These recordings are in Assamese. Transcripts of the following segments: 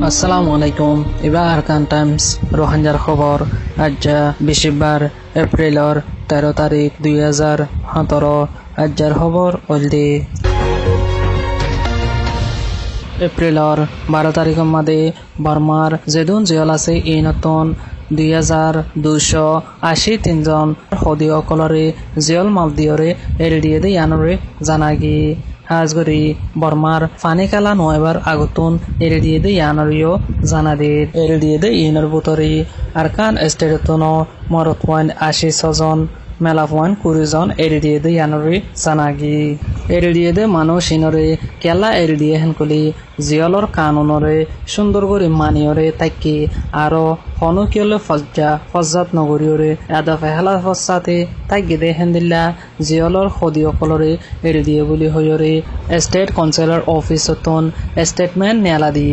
আসসালামু আলাইকুম। এবার আরকান টাইমস রোহিঙ্গার খবর। আজ বৃহস্পতিবার এপ্রিলের 13 তারিখ 2017। আজকের খবর অলদি এপ্রিলের 12 তারিখের মধ্যে বর্মার যেদুন জিয়ল আছে এই নতুন 2283 জন সৌদি অকলরে জিয়ল মালদিয়রে এলডিএ দে ইয়ানরে জানাগি হাজগরি বর্মার ফানি খেলা নয়বার আগতুন এলডিএ দে ইয়ানরিও জানাদের এলডিএ দে ইনর বুতরি আরকান স্টেটতন মরত পয়েন্ট 86 জন মেলা পয়েন্ট 20 জন এলডিএ দে ইয়ানরি জানাগি এলডিএ দে মানুষ ইনরে কেলা এলডিএ হেনকলি জিয়লর কানুনরে সুন্দর করে মানিয়রে তাকি আরো হনুকিয়লে ফজ্জাত নগরীয়রে আদা ফেহলা ফসাতে তাকি দে হেন্দিল্লা জিয়লর সদিয়কলরে এলডিএ বুলি হয়রে স্টেট কাউন্সিলর অফিসতন স্টেটমেন্ট নেলা দি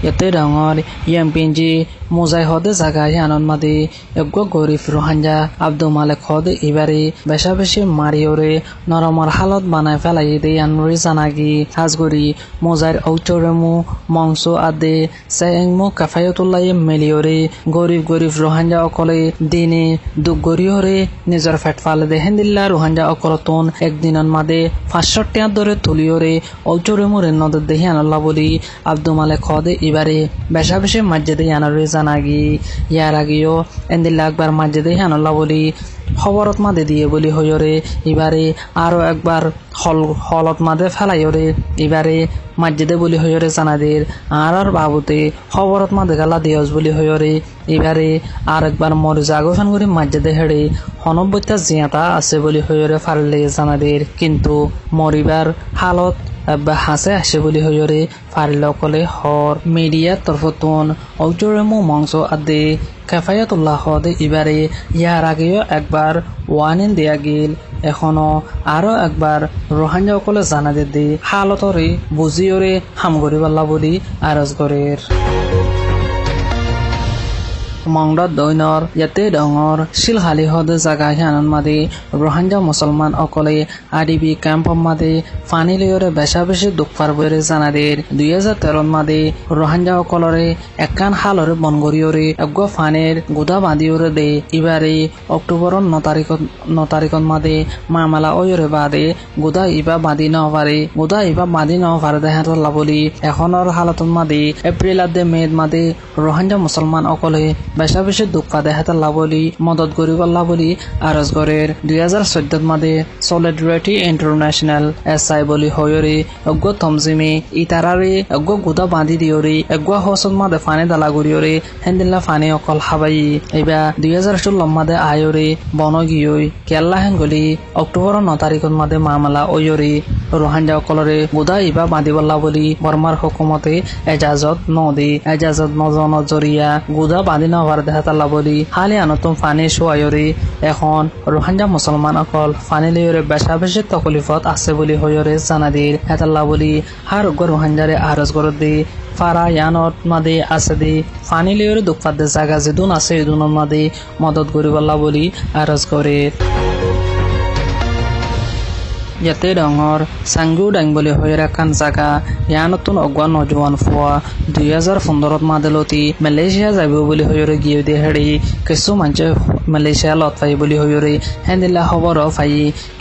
ইয়াতে ডাঙর ইয়ামপিনজি মুজাহিদে জাগায় আনন্দমাদি এগো গরিব রোহিঙ্গা আব্দুল মালেক হদে ইবারে বেশা বেশি মারিওরে নরমর হালত বানায় ফেলাই দে আনরি জানাগি হাজগরি মুজাহির ঔচরেমু মংস আদে সেংমু কাফায়তুল্লাহ মেলিওরে গরিব রোহিঙ্গা অকলে দিনে দুগরিয়রে নিজর ফেটফাল দেহেন দিল্লা রোহিঙ্গা অকলতন একদিনন মাদে 500 টাকা ধরে তুলিওরে ঔচরেমু রেন্নদ দেহি আনল্লাহ বলি আব্দুল মালেক হদে ইবারে বেশা বেশি মসজিদে আনরি জানাগি ইয়ার আগেও এন্দিল্লা একবার মসজিদে আনল্লাহ বলি খবরত মাদে দিয়ে বলি হইরে এবারে আরো একবার হলত মাদে ফেলাইরে এবারে মসজিদে বলি হইরে জানাদের আর বাবুতে খবরত মাদে গালা দিয়স বলি হইরে এবারে আর একবার মরে জাগোফান করে মসজিদে হেড়ে হনব্বইটা জিয়াতা আছে বলি হইরে ফারলে জানাদের কিন্তু মরিবার হালত হাসে আসে বলি হইরে ফারিল কলে হর মিডিয়ার তরফতুন ঔচরেমু মংস আদে কাফায়াতুল্লাহ হদে ইবারে ইয়ার আগেও একবার ওয়ানিন দেয়া গেল এখনো আরো একবার রোহিঙ্গা সকলে জানা দে হালতরে বুঝিওরে হামগরি পাল্লা বলি আরজ গরের মংডত দৈনর ইয়াতে ডঙর শিলহালি হদে জাগা হিয়ানন মাদে রোহিঙ্গা মুসলমান অকলে আদিবি ক্যাম্প মাদে ফানি লিয়রে বেশা বেশি দুঃখ পারবরে জানাদের 2013 মাদে রোহিঙ্গা অকলরে একান হালরে বনগরিয়রে এগো ফানের গুদা বাঁধিয়রে দে ইবারে অক্টোবরের 9 তারিখত মাদে মামলা ওয়রে বাদে গুদা ইবা বাঁধি ন পারে দেহাতল্লা বলি এখনর হালতত মাদে এপ্রিল আদে মে মাদে রোহিঙ্গা মুসলমান অকলে বেশা বেশি দুঃখ দেহাতল্লা বলি মদত গরিবল্লা বলি আরজ গরের 2014 মাদে সলিডারিটি ইন্টারন্যাশনাল এসআই বলি হয়রে অজ্ঞ থমজিমি ইতারারে অজ্ঞ গুদা বাঁধি দিয়রে অজ্ঞ হসত মাদে ফানে দালা গরিয়রে হেন্দিল্লা ফানে অকল হাবাই এবা 2016 মাদে আয়রে বনগিয়ই কেল্লা হেঙ্গলি অক্টোবর 9 তারিখত মাদে মামলা ওয়রে রোহিঙ্গা অকলরে গুদা ইবা বাঁধিবল্লা বলি বর্মার হুকুমতে এজাজত নজন জরিয়া গুদা বাঁধি নভার দেহাতাল্লা বলি হালি আনতুম ফানি শোয়ায়রে এখন রোহিঙ্গা মুসলমান অকল ফানি লিয়রে বেশা বেশি তকলিফত আছে বলি হয়রে জানাদির হেতাল্লা বলি হার রোহিঙ্গারে আরজ গর দি ফারা ইয়ানত মাদে আছে দি ফানি লিয়রে দুঃখ পাদ্দে জাগা যেদুন আছে এদুনের মাদে মদত গরিবল্লা বলি আরজ করে ইয়াতে ডঙর সাংগু ডাং বলি হইরা কান জাগা ইয়ানতুন অগোয়া নজওয়ান ফুয়া 2015 মাদেলতি মালয়েশিয়া যাইব বলি হইরে গিয়ে দে হেড়ি কিছু মানুষ মালয়েশিয়া লত পাই বলি হইরে হেন্দিল্লা খবর পাই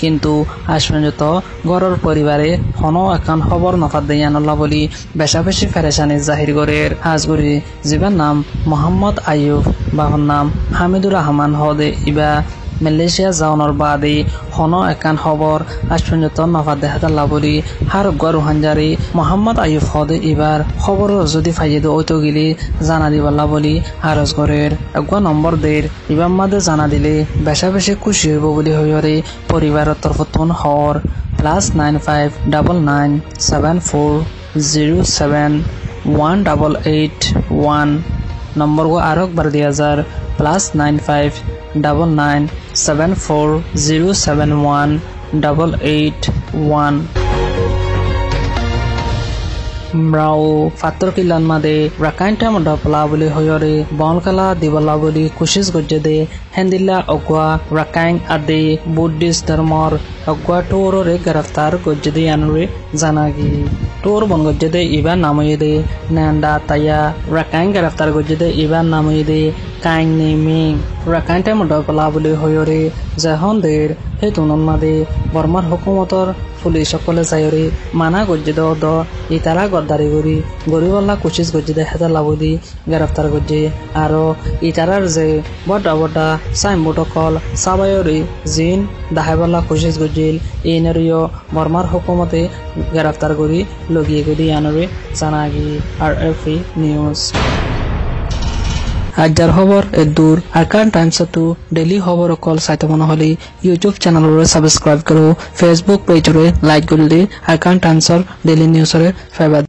কিন্তু আশপর্যন্ত ঘরের পরিবারে হনো এখন খবর নফাত দেয়ানল্লা বলি বেশা বেশি ফেরেশানি জাহির গরের হাজগুড়ি জীবার নাম মোহাম্মদ আইয়ুব বাহর নাম হামিদুর রহমান হদে ইবা মালয়েশিয়া যাওয়ানোর বাদে হনো একান খবর আশপর্যন্ত নফাত দেহাতাল্লা বলি হার রোহিঙ্গারি মোহাম্মদ আইয়ুব হদে এবার খবর যদি ফাইয়ে দে ওইতো গেলি জানা দিবাল্লা বলি আরজ গরের একগা নম্বর দের ইবার মাদে জানা দিলে বেশা বেশি খুশি হইব বলি হইরে পরিবারের তরফতুন হর +959974071881 নম্বর গো আর একবার দিয়া যার +959974071881 mrao fator kilan made rakain tamoda pala boli hoyore bonkala dibala boli kushish gojede hendilla ogwa rakain ade buddhist dharmor ogwa torore giraftar gojede anure janagi tor bon gojede iban namoyede nanda taya rakain giraftar gojede iban namoyede kain neming rakain tamoda pala boli hoyore jahondir hetunon made বর্মার হুকুমতর পুলিশ সকলে যায়রে মানা গজ্জে দ ইতারা গদ্দারি করি গরিবল্লা কুচিস গজ্জে দে হেতালা বলি গ্রেফতার গজ্জে আর ইতারার যে বড়া বড়া সাইনবোর্ড কল সাবায়রি জিন দাহাইবল্লা কুচিস গজ্জিল ইনরিও বর্মার হুকুমতে গ্রেফতার করি লগিয়ে করি আনরে জানাগি RFE নিউজ আজর খবর এদুর আরকান টাইমস টু ডেইলি খবর কল সাইতে মনে হলে ইউটিউব চ্যানেলরে সাবস্ক্রাইব করো ফেসবুক পেজরে লাইক করলে আরকান টাইমসর ডেইলি নিউজরে ফাইবার